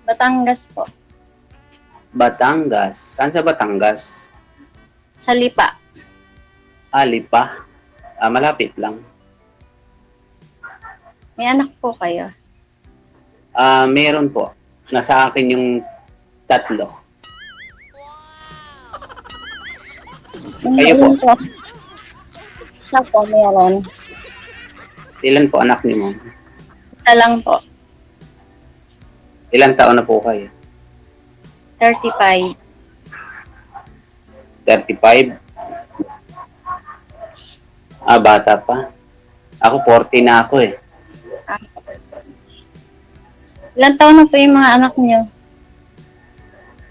Batangas po. Batangas. Saan sa Batangas? Sa Lipa. Lipa. Malapit lang. May anak po kayo. Meron po. Nasa akin yung 3. Kayo po? Siya po, meron. Ilan po anak niyo, ma'am? Isa lang po. Ilang taon na po kayo? 35. 35? Bata pa. Ako 40 na ako eh. Ilan taon na po yung mga anak niyo?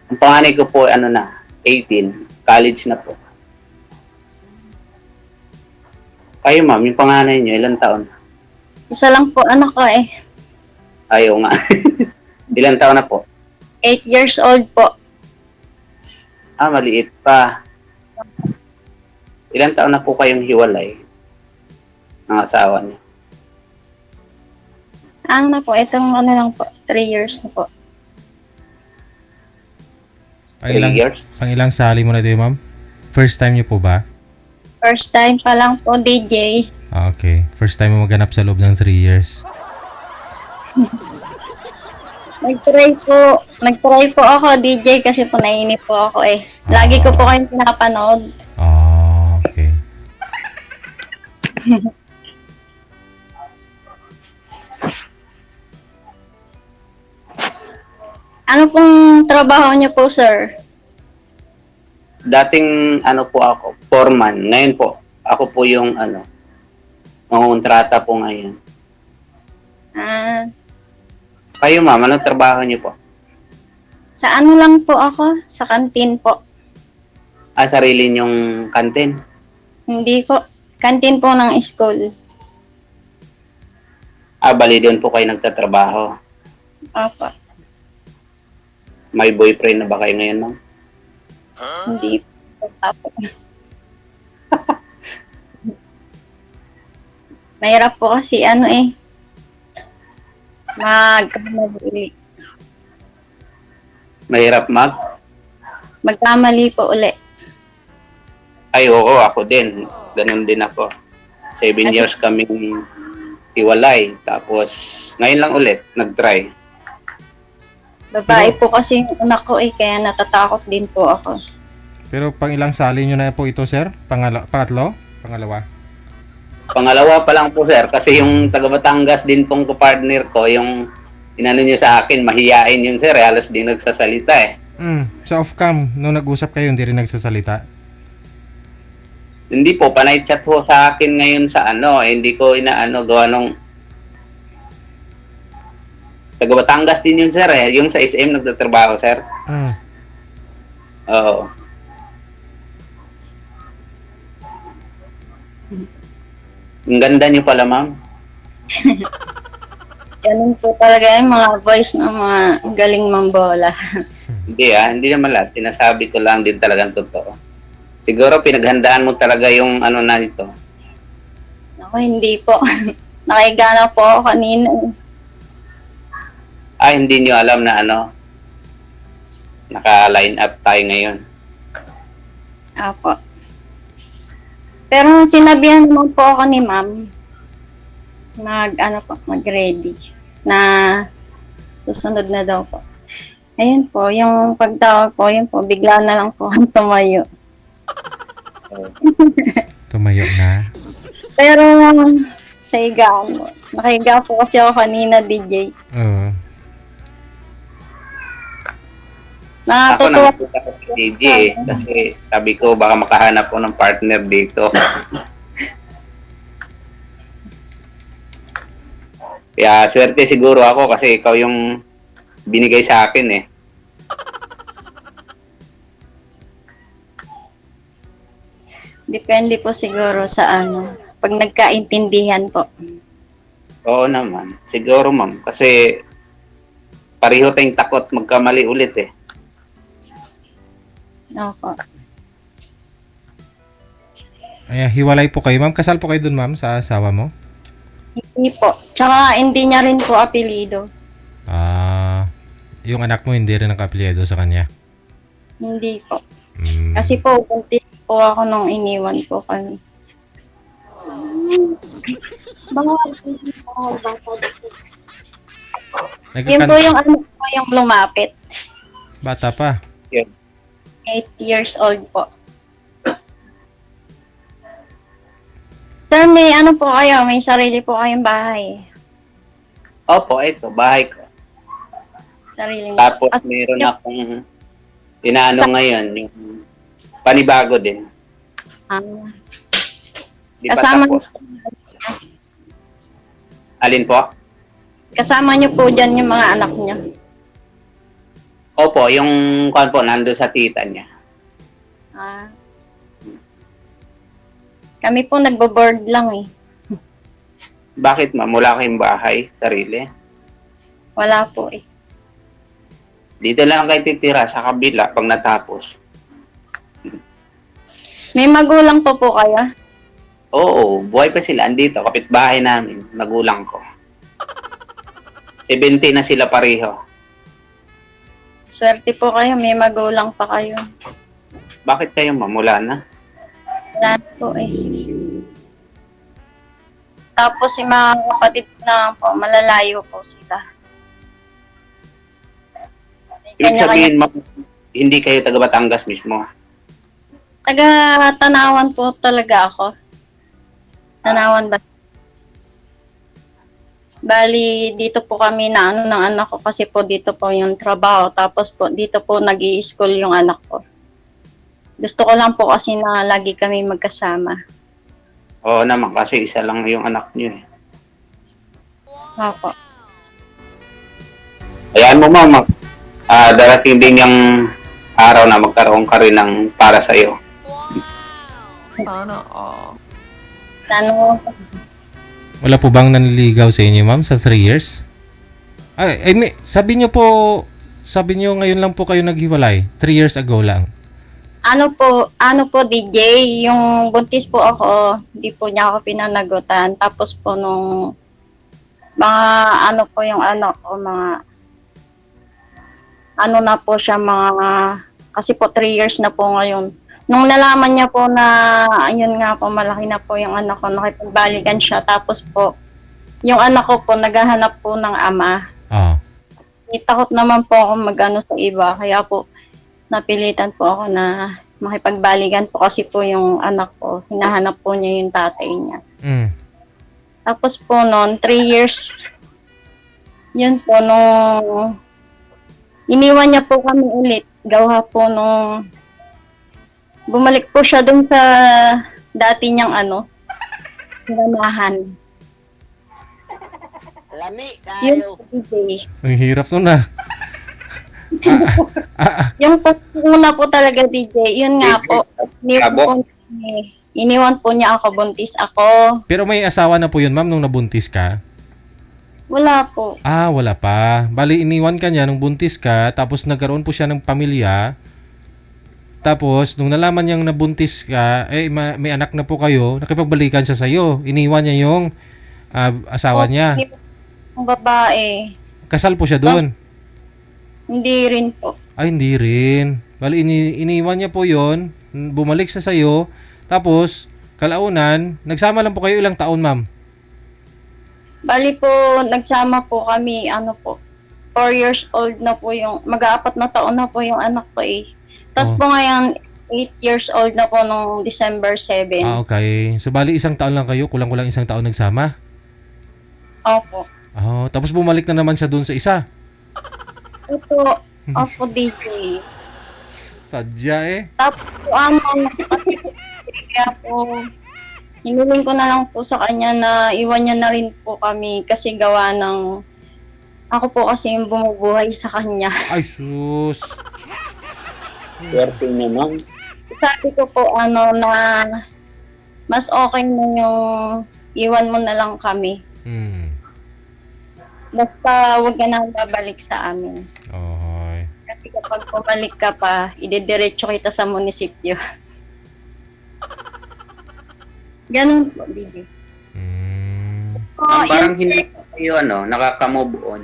Ang panganay ko po, 18. College na po. Kayo, ma'am, yung panganay niyo, ilang taon? Isa lang po anak ko eh. Ayaw nga. Ilang taon na po? 8 years old po. Maliit pa. Ilang taon na po kayong hiwalay ng asawa niyo? Ang na po, itong lang po, 3 years na po. Pang years? Pang ilang sali mo na din, ma'am? First time niyo po ba? First time pa lang po, DJ. Okay. First time mo maganap sa loob ng 3 years. Nag-try po ako, DJ, kasi po nainip po ako eh. Lagi ko po kayong pinapanood. Okay. Ano pong trabaho niyo po, sir? Dating po ako, foreman. Ngayon po, ako po yung mangontrata po ngayon. Kayo, ma'am, anong trabaho niyo po? Sa ano lang po ako? Sa kantin po. Sarili niyong kantin? Hindi po. Kantin po ng school. Bali doon po kayo nagtatrabaho. Opo. May boyfriend na ba kayo ngayon, ma'am? Hindi po. Opo. Mahirap po kasi magkamali. Mahirap Magkamali po uli. Oo, ako din. Ganun din ako. 7 years kaming hiwalay. Tapos, ngayon lang ulit, nag-try. Babae po kasi yung anak ko kaya natatakot din po ako. Pero pang ilang sali nyo na po ito, sir? Pangatlo? Pangalawa? Pangalawa pa lang po, sir. Kasi yung taga Batangas din pong kapartner ko, yung inano niyo sa akin, mahiyain yun, sir. Halos di nagsasalita eh. Sa off-cam, nung nag-usap kayo, hindi rin nagsasalita? Hindi po, panay chat ho sa akin ngayon sa hindi ko gawa nung taga Batangas din yun, sir eh. Yung sa SM nagtatrabaho, sir. Oo. Ang ganda niyo pala, ma'am. Ganun po talaga yung mga voice ng mga galing mambola. Hindi naman lahat. Sinasabi ko lang din talagang totoo. Siguro pinaghandaan mo talaga yung na ito. Ako hindi po. Nakiga na po ako kanina. Hindi nyo alam na naka-line up tayo ngayon. Apo. Pero sinabihan naman po ako ni ma'am mag-ready na susunod na daw po. Ayun po, yung pagtawag po, yun po, bigla na lang po tumayo. Tumayo na? Pero sa higaan mo, nakahiga po kasi ako kanina, DJ. Oo. Ako Nakatutuwa. naman ako si DJ kasi sabi ko baka makahanap ko ng partner dito. Kaya swerte siguro ako kasi ikaw yung binigay sa akin eh. Depende po siguro sa pag nagkaintindihan po. Oo naman. Siguro, ma'am. Kasi pareho tayong takot magkamali ulit eh. Opo. Hiwalay po kayo, ma'am. Kasal po kayo dun, ma'am, sa asawa mo? Hindi po. Tsaka hindi niya rin po apelido. Yung anak mo hindi rin naka-apelyido sa kanya? Hindi po. Mm. Kasi po, buntis po ako nung iniwan ko kami. Yun po Nagkakan- yung ano po yung lumapit. bata pa. 8 years old po. Sir, may ano po kayo? May sarili po kayong bahay. Opo, ito, bahay ko. Sarili niyo. Tapos At meron akong inaano ngayon, yung panibago din. ah, Di pa Kasama tapos. Alin po? kasama niyo po dyan yung mga anak niyo. Opo, yung kwan po, nando sa tita niya. Ah. Kami po nagbo-board lang eh. Bakit ma'am? Wala kayong bahay, sarili? Wala po eh. Dito lang kayo titira sa kabila pag natapos. May magulang po kayo? Oo, buhay pa sila. Andito, kapitbahay namin, magulang ko. 70 na sila pareho. Swerte po kayo, may magulang pa kayo. Bakit kayo ma'am? Wala na? Wala po eh. Tapos yung mga kapatid na po, malalayo po sila. Ibig sabihin ma'am, hindi kayo taga Batangas mismo. Taga Tanawan po talaga ako. Tanawan ba? Bali, dito po kami na ano ng anak ko kasi po dito po yung trabaho. Tapos po dito po nag-i-school yung anak ko. Gusto ko lang po kasi na lagi kami magkasama. Oo naman, kasi isa lang yung anak niyo eh. Opo. Ayan mo ma'am, darating din yung araw na magkaroon ka rin ng para sa'yo. Sana all. Ano, Wala po bang nanliligaw sa inyo, ma'am, sa 3 years? Sabi niyo ngayon lang po kayo naghiwalay. 3 years ago lang. ano po DJ, yung buntis po ako, hindi po niya ako pinanagutan. Tapos po nung mga ano po yung anak ko, mga ano na po siya, mga kasi po 3 years na po ngayon. Nung nalaman niya po na ayun nga po, malaki na po yung anak ko, nakipagbalikan siya. Tapos po, yung anak ko po, naghahanap po ng ama. Ah. Takot naman po ako mag-ano sa iba, kaya po napilitan po ako na makipagbalikan po kasi po yung anak ko, hinahanap po niya yung tatay niya. Mm. Tapos po noon, 3 years, yun po, nung iniwan niya po kami ulit, gawa po nung bumalik po siya dun sa dati niyang ano, sinamahan. Lami Yun tayo. po, DJ. Ang hirap nun ah. Yung po, una po talaga, DJ, yun nga po, iniwan po niya ako, buntis ako. Pero may asawa na po yun, ma'am, nung nabuntis ka? Wala po. Ah, wala pa. Bali, iniwan ka niya nung buntis ka, tapos nagkaroon po siya ng pamilya. Tapos, nung nalaman niyang nabuntis ka, may anak na po kayo, nakipagbalikan siya sa'yo. Iniwan niya yung asawa niya. Yung babae, Kasal po siya doon. hindi rin po. Ay, hindi rin. Bali, iniwan niya po yon, bumalik siya sa'yo, tapos, kalaunan, nagsama lang po kayo ilang taon, ma'am? Bali po, nagsama po kami, ano po, 4 years old na po yung, mag-aapat na taon na po yung anak ko eh. Tapos Oh. po ngayon, 8 years old na po nung December 7. Ah, okay. So, bali, isang taon lang kayo, kulang-kulang isang taon nagsama? Opo. Oh, tapos bumalik na naman siya doon sa isa. Opo, DJ. Sadya eh. Tapos po, kaya po, hiniling ko na lang po sa kanya na iwan niya na rin po kami kasi gawa ng, ako po kasi yung bumubuhay sa kanya. Ay, sus. Swerte niya ma'am. Sabi ko po, na mas okay na yung iwan mo na lang kami. Hmm. Basta huwag ka na babalik sa amin. Okay. Kasi kapag bumalik ka pa, idediretso kita sa munisipyo. Ganun po, DJ. Hmm. Oh, Parang hindi pa kayo nakaka-move on.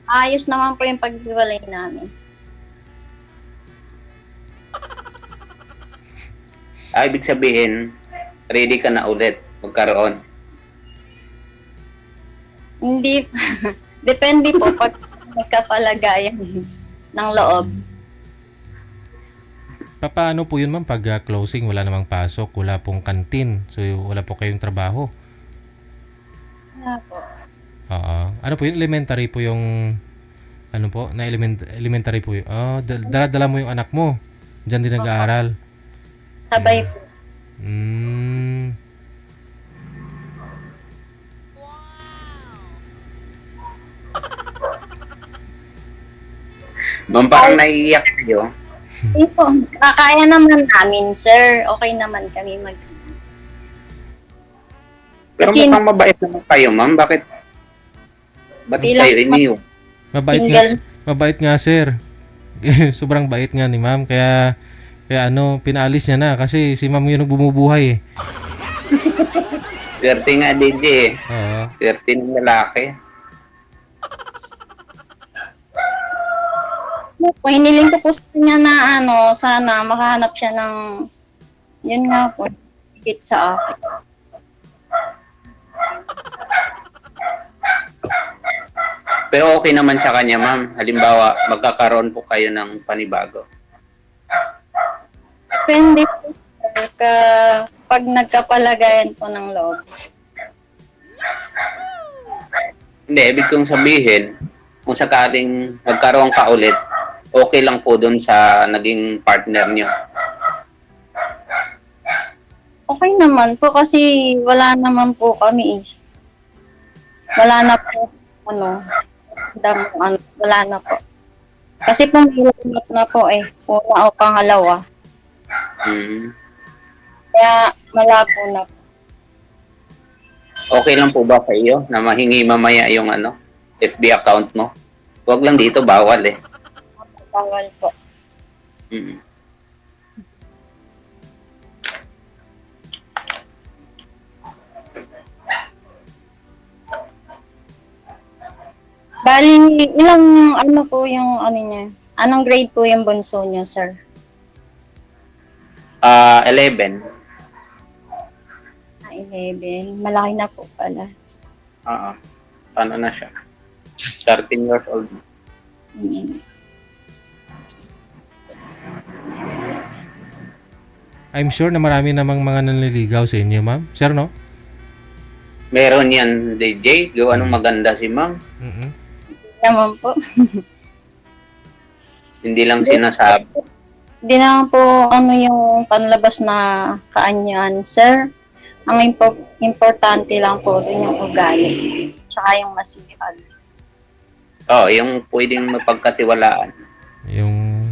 Ayos naman po yung paghiwalay namin. Ibig sabihin, ready ka na ulit magkaroon. Hindi, depende po pag magkapalagayan ng loob. Paano po yun ma'am pag closing, wala namang pasok, wala pong kantin, so wala po kayong trabaho? Wala po. Oo. Ano po yun? Elementary po yung ano po? Na elementary po yun. Dala mo yung anak mo. Diyan din nag-aaral. Sabay po. Mm. Ma'am, parang naiiyak kayo. Hindi po. Kaya naman namin, sir. Okay naman kami mag... Pero Kasi- mukhang mabait naman kayo, ma'am. Bakit Bilang- kayo iniyo? Single. Mabait nga sir. Sobrang bait nga ni ma'am. Kaya pinaalis niya na kasi si ma'am yung bumubuhay eh. Swerte nga, DJ eh. Oo. Swerte ng lalaki. Hiniling ko po sa kanya na sana makahanap siya ng, yun nga po, higit sa akin. Pero okay naman sa kanya, ma'am. Halimbawa, magkakaroon po kayo ng panibago. Depende po pag nagkapalagayan po ng loob. Hindi, ibig kong sabihin, kung sakaling magkaroon ka ulit, okay lang po dun sa naging partner nyo. Okay naman po kasi wala naman po kami eh. Wala na po, wala na po. Kasi pumilat na po eh, una o pangalawa. Mm. Kaya malabo na po. Okay lang po ba sa iyo na mahingi mamaya yung FB account mo? Huwag lang dito, bawal eh. Bawal po. Mm. Bali, ilang po yung niya? Anong grade po yung bunso niyo, sir? 11. 11. Malaki na po pala. Ano na siya? 13 years old. Hmm. I'm sure na marami namang mga nanliligaw sa inyo ma'am. Sir no? Meron yan, DJ. Gawa nung maganda si ma'am. Mm-mm. Naman po. Hindi lang sinasabi. Hindi naman po yung panlabas na kaanyan, sir. Ang importante lang po dun yung ugali. Tsaka yung masipag. Yung pwedeng mapagkatiwalaan. Yung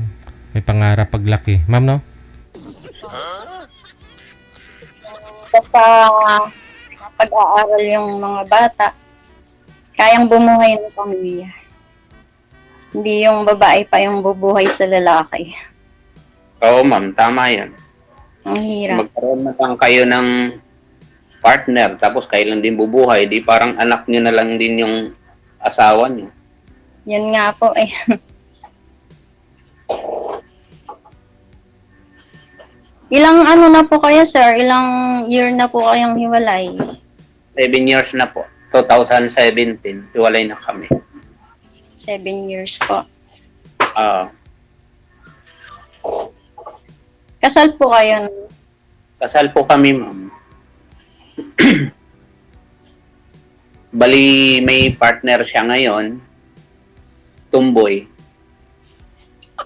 may pangarap paglaki. Ma'am no? Basta pag-aaral yung mga bata, kayang bumuhay ng pamilya. Hindi yung babae pa yung bubuhay sa lalaki. Oo, ma'am. Tama yun. Ang hirap. Magkaroon na lang kayo ng partner, tapos kayo lang din bubuhay, di parang anak nyo na lang din yung asawa nyo. Yun nga po eh. Ilang na po kayo, sir? Ilang year na po kayong hiwalay? 7 years na po. 2017, hiwalay na kami. 7 years po. Kasal po kayo. Kasal po kami, ma'am. Bali, may partner siya ngayon. Tumboy.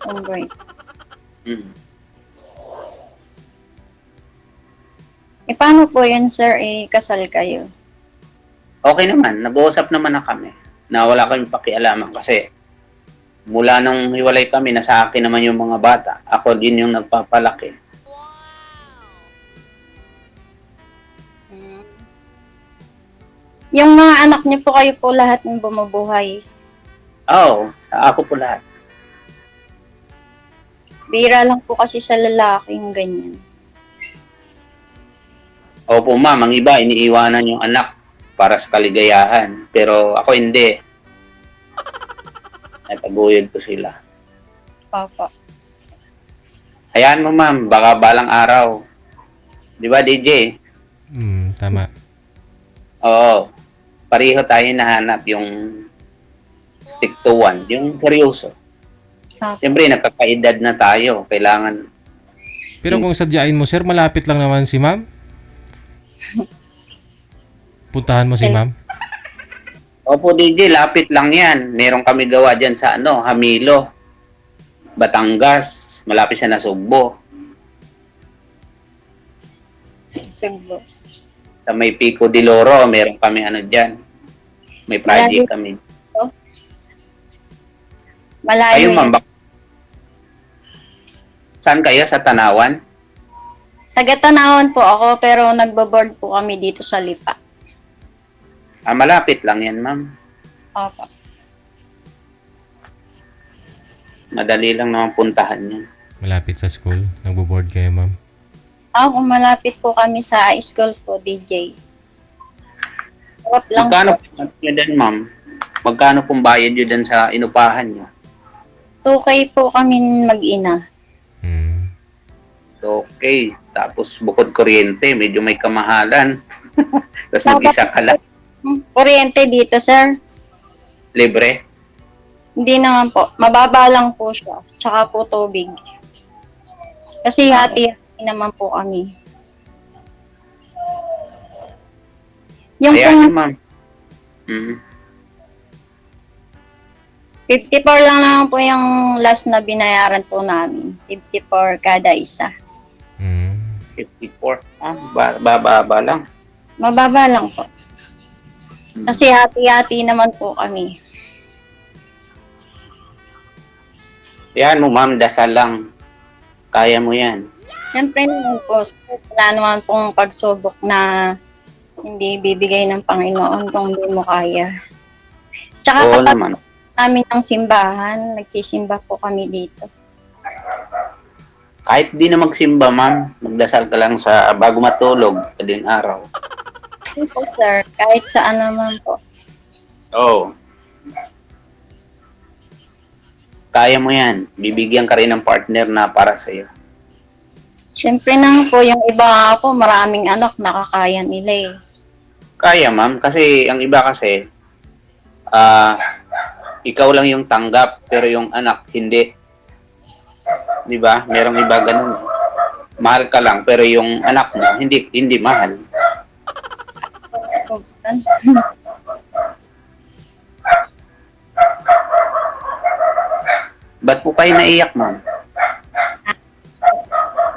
Tomboy. Mm. Paano po yun, sir? Kasal kayo? Okay naman, nag-uusap naman na kami na wala kami pakialaman kasi mula nung hiwalay kami, nasa akin naman yung mga bata. Ako din yung nagpapalaki. Yung mga anak niyo po kayo po lahat ng bumubuhay. Ako po lahat. Bira lang po kasi sa lalaki yung ganyan. Opo, ma'am, ang iba, iniiwanan yung anak para sa kaligayahan. Pero ako hindi. Nataguyod ko sila. Opo. Hayaan mo ma'am, baka balang araw. Di ba DJ? Tama. Oo. Pareho tayo nahanap yung stick to one, yung seryoso. Opo. Siyempre, nakakaedad na tayo. Kailangan, Pero kung sadyain mo, sir, malapit lang naman si ma'am. Puntahan mo si ma'am. opo DJ, lapit lang yan. Meron kami gawa dyan sa Hamilo, Batangas, malapit siya na Sugbo. Sugbo. Sa may Pico de Loro, meron kami dyan. May project kami. Malayo Ayun ma'am, yan. saan kayo? Sa Tanawan? Taga-Tanawan po ako, pero nagbo-board po kami dito sa Lipa. Malapit lang yan ma'am. Opo. Madali lang naman puntahan yan. Malapit sa school. Nagbo-board kayo, ma'am. Ako, malapit po kami sa school po, DJ. Sarap lang Magkano po. po nyo din ma'am? Magkano pong bayad nyo din sa inupahan nyo? 2K po kami mag-ina. Okay. Tapos bukod kuryente, medyo may kamahalan. Tapos mag-isa ka lang. Kuryente dito, sir. Libre. Hindi naman po. Mababa lang po siya. Tsaka po tubig. Kasi hati-hati naman po kami. Yung Ayan pong ma'am. Mhm. 54 lang naman po yung last na binayaran po namin. 54 kada isa. 54. Bababa lang. Mababa lang po. Kasi hati-hati naman po kami. Yan mo ma'am, dasal lang. Kaya mo yan. Siyempre naman po, wala naman pong pagsubok na hindi bibigay ng Panginoon kung hindi mo kaya. Tsaka Oo kapag naman. namin ang simbahan, nagsisimba po kami dito. Kahit di na magsimba ma'am, magdasal ka lang sa bago matulog, kading araw. Hindi po, sir. Kahit saan naman po. Oo. Kaya mo yan. Bibigyan ka rin ng partner na para sa'yo. Siyempre naman po, yung iba nga po, maraming anak, nakakaya nila eh. Kaya ma'am, kasi ang iba kasi, ikaw lang yung tanggap, pero yung anak hindi. Di ba? Merong iba ganun. Mahal ka lang, pero yung anak mo, hindi mahal. Ba't po kayo naiyak, ma'am?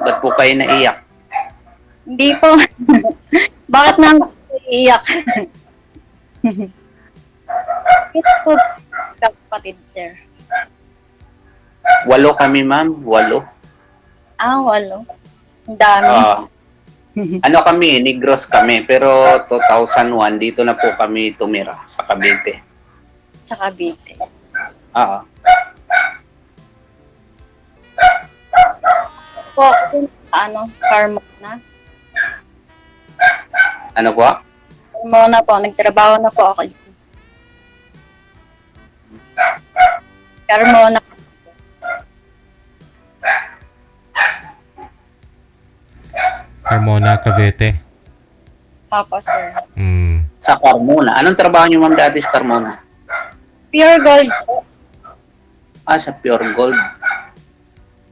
Ba't po kayo naiyak? Hindi po. Bakit naman iiyak? Ito po, kapatid, sir. 8 kami, ma'am. 8. Walo. Ang dami. Ano kami, Negros kami. Pero 2001, dito na po kami tumira sa Cavite. Sa Cavite. Oo. Po, Carmona. Ano po? Carmona po, nagtrabaho na po ako dyan. Carmona. Carmona, Cavite. Papa, sir. Sa Carmona. Anong trabaho niyo, ma'am, dati sa Carmona? Pure gold po. Sa Pure Gold.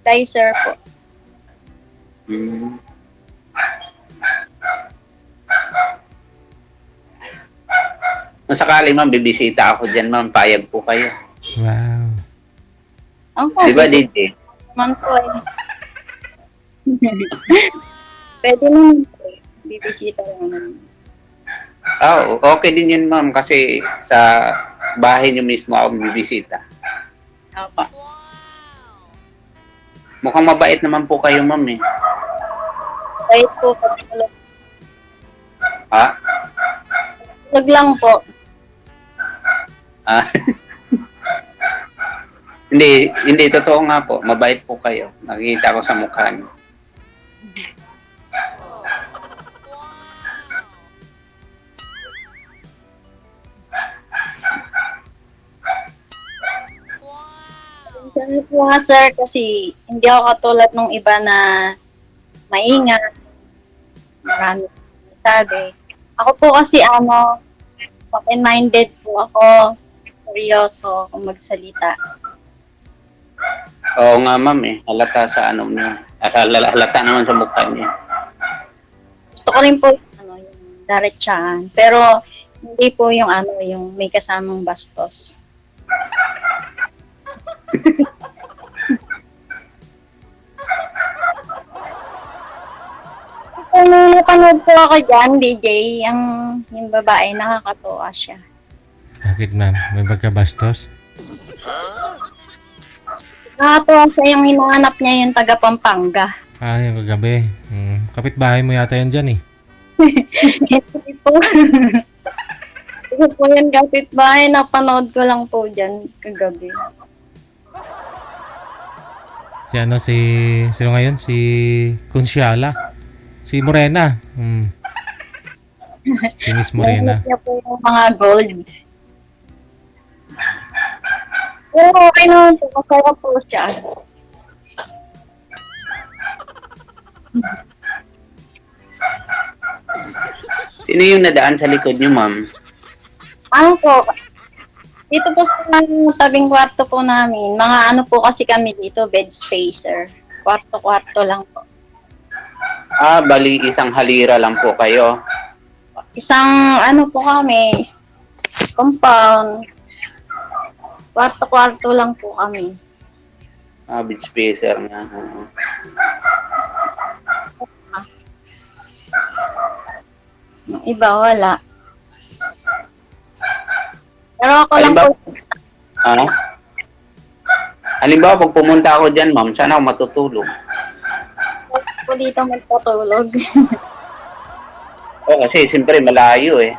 Dicer po. Hmm. Kung sakali, ma'am, bibisita ako dyan, ma'am. Payag po kayo. Wow. Ako, Di ba, DJ? man po eh. Pwede naman po eh. Bibisita lang naman. Okay din yun, ma'am. Kasi sa bahay niyo mismo ako bibisita. Opo. Mukhang mabait naman po kayo, ma'am, eh. Kahit po, patulog Ha? lang po. Ah. Hindi, totoo nga po. Mabait po kayo. Nakikita ko sa mukha niyo. Ano po nga sir, kasi hindi ako katulad ng iba na maingat, marami sabi. Ako po kasi open-minded po ako, seryoso kung magsalita. Oo nga, ma'am eh. Halata sa ano niya. Halata naman sa mukha niya. Gusto ko rin po yung diretsyahan, pero hindi po yung yung may kasamang bastos. Kung napanood po ako dyan, DJ, yung babae, nakakatuwa siya. Bakit ma'am? May pagkabastos? Nakakatuwa siya yung hinahanap niya yung taga Pampanga. Ah, yung kagabi. Kapitbahay mo yata yan dyan eh. Hindi po. Kasi po yung kapitbahay, napanood ko lang po dyan kagabi. Sino ngayon? Si Consiala. Si Morena. Si Miss Morena. Nahihit niya po yung mga gold. Pero okay naman po, masaya po siya. Sino yung nadaan sa likod niyo, ma'am? Ano po, dito po sa tabing kwarto po namin, mga po kasi kami dito, bed spacer. Kwarto-kwarto lang po. Ah, bali isang halira lang po kayo. Isang po kami, compound. Kwarto-kwarto lang po kami. Ah, beach spacer nga. Oo. Yung iba, wala. Pero ako lang po, Ano? Halimbawa, pag pumunta ako dyan, ma'am, saan ako matutulog? po dito magpatulog. Oo, kasi siyempre malayo eh.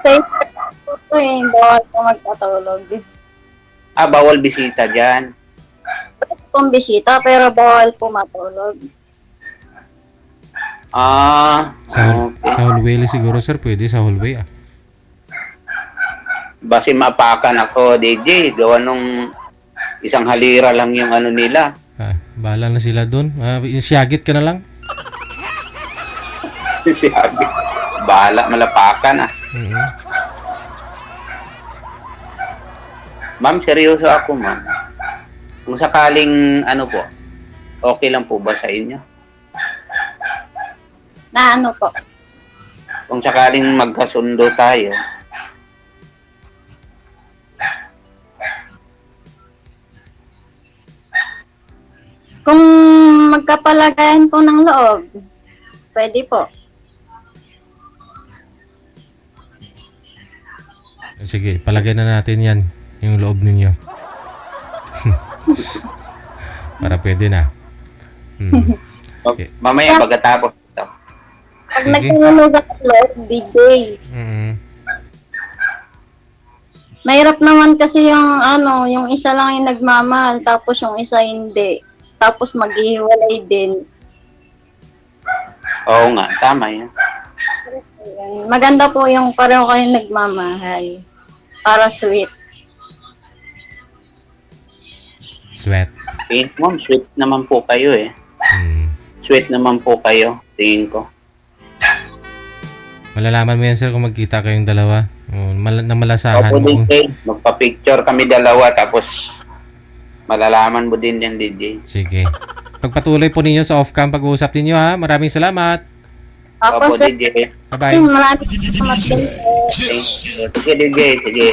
Safe po po bawal po magpatulog. Ah, bawal bisita dyan. Pwede pong bisita, pero bawal po matulog. Ah, Sa okay. hallway siguro sir. Pwede sa hallway ah. Basi mapakan ako, DJ. Gawa nung isang halira lang yung ano nila. Bahala na sila dun. Siyagit ka na lang. Sabi, bahala, malapakan ah. Mhm. Ma'am, seryoso ako, ma'am. Kung sakaling ano po, okay lang po ba sa inyo? Na po. Kung sakaling magkasundo tayo, Kung magkapalagayan po ng loob, pwede po. Sige, palagay na natin yan. Yung loob ninyo. Para pwede na. Okay. mamaya pagkatapos ito. Pag Sige. nagsinunugan ng loob, DJ. Mahirap naman kasi yung isa lang yung nagmamahal, tapos yung isa hindi. Tapos maghihiwalay din. Oo nga, tama yan. Maganda po yung pareho kayong nagmamahal. Para sweet. Sweat. Eh, ma'am, sweet naman po kayo eh. Sweet naman po kayo, tingin ko. Malalaman mo yan sir kung magkita kayong dalawa. Na malasahan Opo, mo. DJ. Magpa-picture kami dalawa, tapos malalaman mo din yan, DJ. Sige. Pagpatuloy po ninyo sa off-cam pag-uusap ninyo ha. Maraming salamat. Tapos, Opo, DJ. Bye-bye. maraming salamat din po. Sige, DJ. Sige.